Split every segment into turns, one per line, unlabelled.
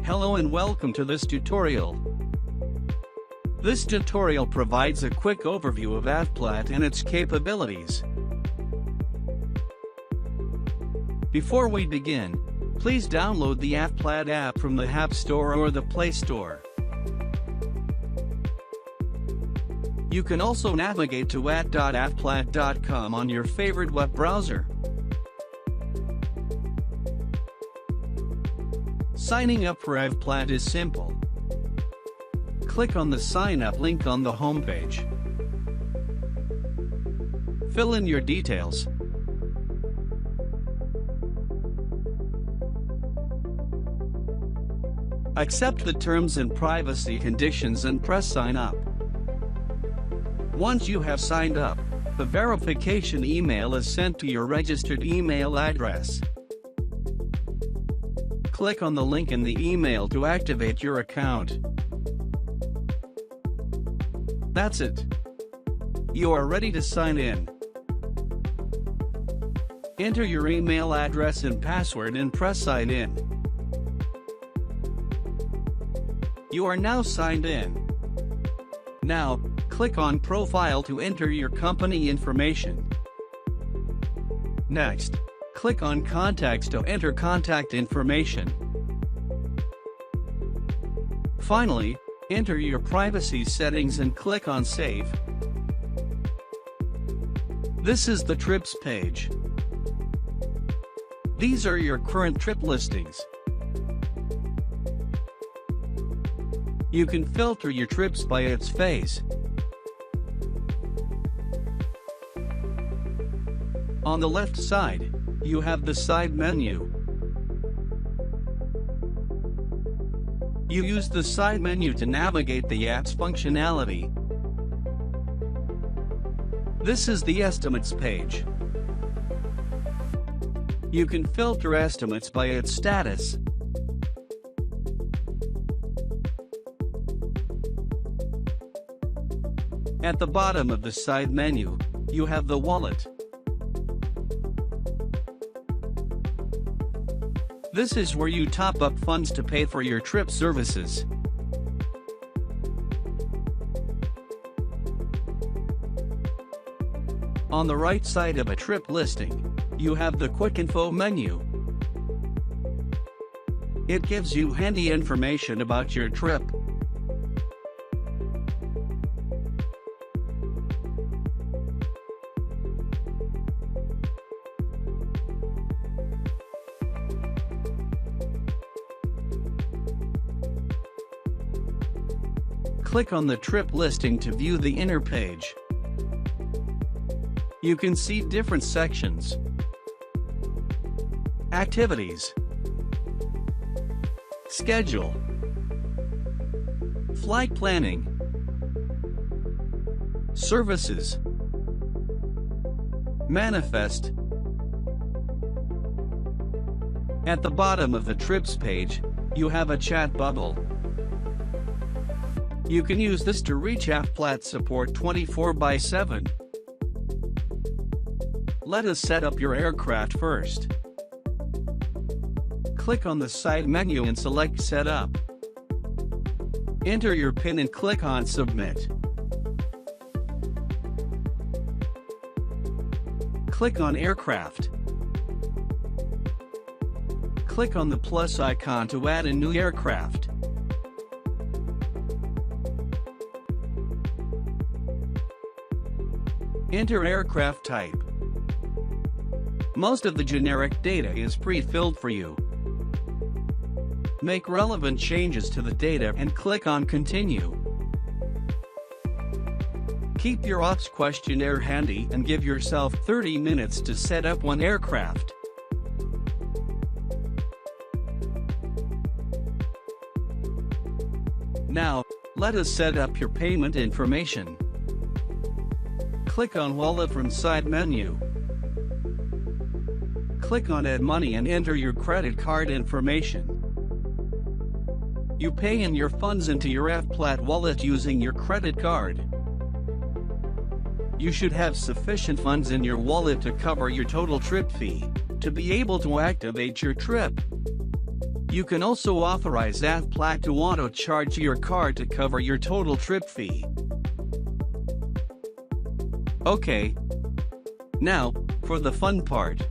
Hello and welcome to this tutorial. This tutorial provides a quick overview of AvPlat and its capabilities. Before we begin, please download the AvPlat app from the App Store or the Play Store. You can also navigate to at.avplat.com on your favorite web browser. Signing up for AvPlat is simple. Click on the Sign Up link on the homepage. Fill in your details. Accept the terms and privacy conditions and press Sign Up. Once you have signed up, the verification email is sent to your registered email address. Click on the link in the email to activate your account. That's it. You are ready to sign in. Enter your email address and password and press Sign In. You are now signed in. Now, click on Profile to enter your company information. Next, click on Contacts to enter contact information. Finally, enter your privacy settings and click on Save. This is the trips page. These are your current trip listings. You can filter your trips by its phase. On the left side, you have the side menu. You use the side menu to navigate the app's functionality. This is the Estimates page. You can filter estimates by its status. At the bottom of the side menu, you have the wallet. This is where you top up funds to pay for your trip services. On the right side of a trip listing, you have the Quick Info menu. It gives you handy information about your trip. Click on the trip listing to view the inner page. You can see different sections. Activities, Schedule, Flight Planning, Services, Manifest. At the bottom of the trips page, you have a chat bubble. You can use this to reach AvPlat support 24/7. Let us set up your aircraft first. Click on the side menu and select Setup. Enter your PIN and click on Submit. Click on Aircraft. Click on the plus icon to add a new aircraft. Enter aircraft type. Most of the generic data is pre-filled for you. Make relevant changes to the data and click on Continue. Keep your ops questionnaire handy and give yourself 30 minutes to set up one aircraft. Now, let us set up your payment information. Click on Wallet from side menu. Click on Add Money and enter your credit card information. You pay in your funds into your AvPlat wallet using your credit card. You should have sufficient funds in your wallet to cover your total trip fee, to be able to activate your trip. You can also authorize AvPlat to auto-charge your card to cover your total trip fee. Okay. Now, for the fun part.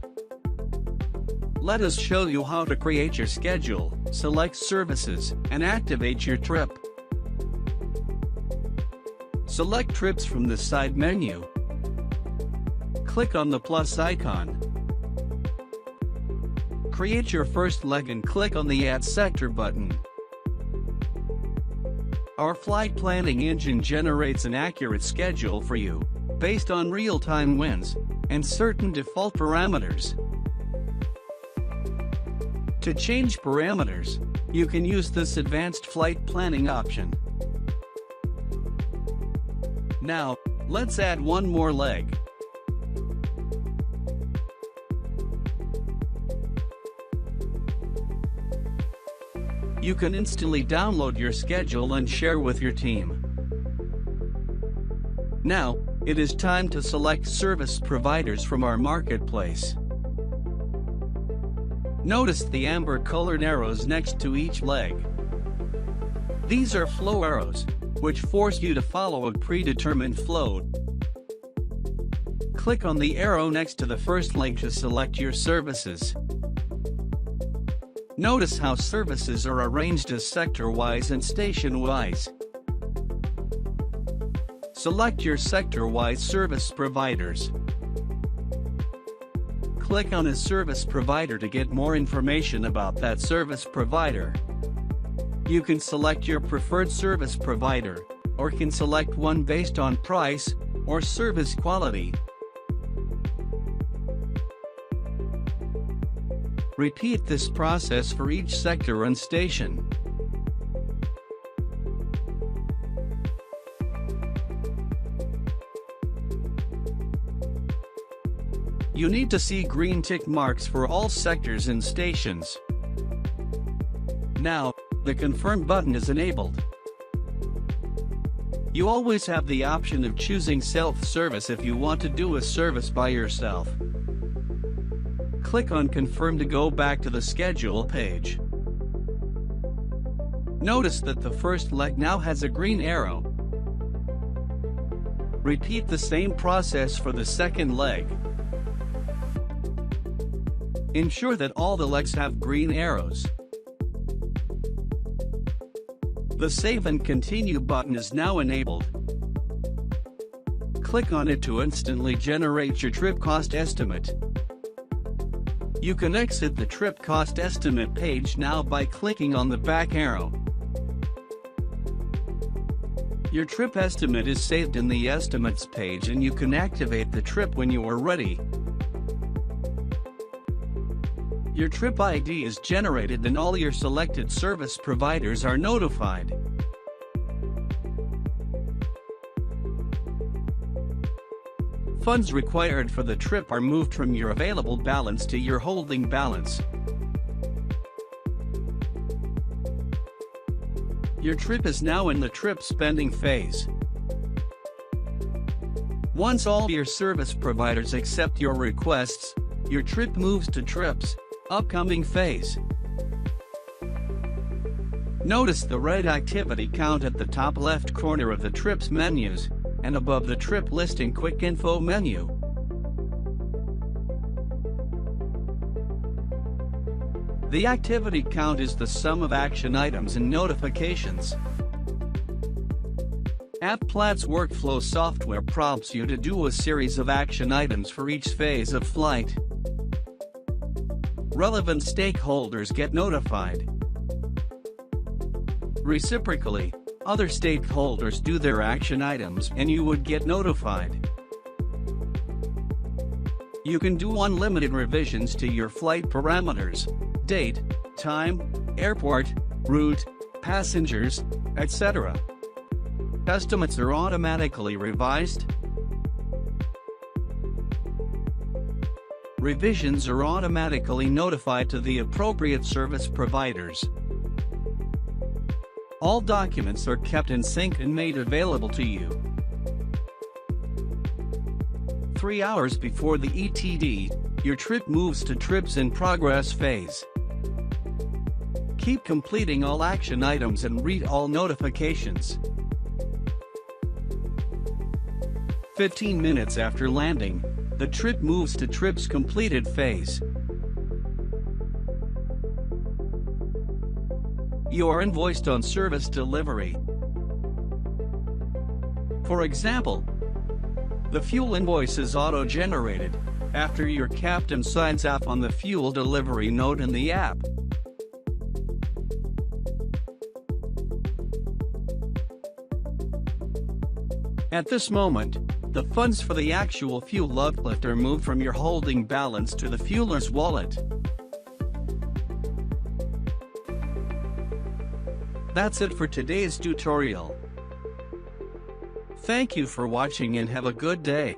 Let us show you how to create your schedule, select services, and activate your trip. Select trips from the side menu. Click on the plus icon. Create your first leg and click on the Add Sector button. Our flight planning engine generates an accurate schedule for you, based on real-time winds and certain default parameters. To change parameters, you can use this advanced flight planning option. Now, let's add one more leg. You can instantly download your schedule and share with your team. Now, it is time to select service providers from our marketplace. Notice the amber-colored arrows next to each leg. These are flow arrows, which force you to follow a predetermined flow. Click on the arrow next to the first leg to select your services. Notice how services are arranged as sector-wise and station-wise. Select your sector-wise service providers. Click on a service provider to get more information about that service provider. You can select your preferred service provider, or can select one based on price or service quality. Repeat this process for each sector and station. You need to see green tick marks for all sectors and stations. Now, the Confirm button is enabled. You always have the option of choosing self-service if you want to do a service by yourself. Click on Confirm to go back to the schedule page. Notice that the first leg now has a green arrow. Repeat the same process for the second leg. Ensure that all the legs have green arrows. The Save and Continue button is now enabled. Click on it to instantly generate your trip cost estimate. You can exit the trip cost estimate page now by clicking on the back arrow. Your trip estimate is saved in the Estimates page and you can activate the trip when you are ready. Your trip ID is generated and all your selected service providers are notified. Funds required for the trip are moved from your available balance to your holding balance. Your trip is now in the trip spending phase. Once all your service providers accept your requests, your trip moves to Trips Upcoming phase. Notice the red activity count at the top left corner of the Trips menus, and above the Trip Listing Quick Info menu. The activity count is the sum of action items and notifications. AvPlat's workflow software prompts you to do a series of action items for each phase of flight. Relevant stakeholders get notified. Reciprocally, other stakeholders do their action items and you would get notified. You can do unlimited revisions to your flight parameters, date, time, airport, route, passengers, etc. Estimates are automatically revised. Revisions are automatically notified to the appropriate service providers. All documents are kept in sync and made available to you. 3 hours before the ETD, your trip moves to Trips in Progress phase. Keep completing all action items and read all notifications. 15 minutes after landing, the trip moves to trips completed phase. You are invoiced on service delivery. For example, the fuel invoice is auto-generated after your captain signs off on the fuel delivery note in the app. At this moment, the funds for the actual fuel uplift are moved from your holding balance to the fueler's wallet. That's it for today's tutorial. Thank you for watching and have a good day.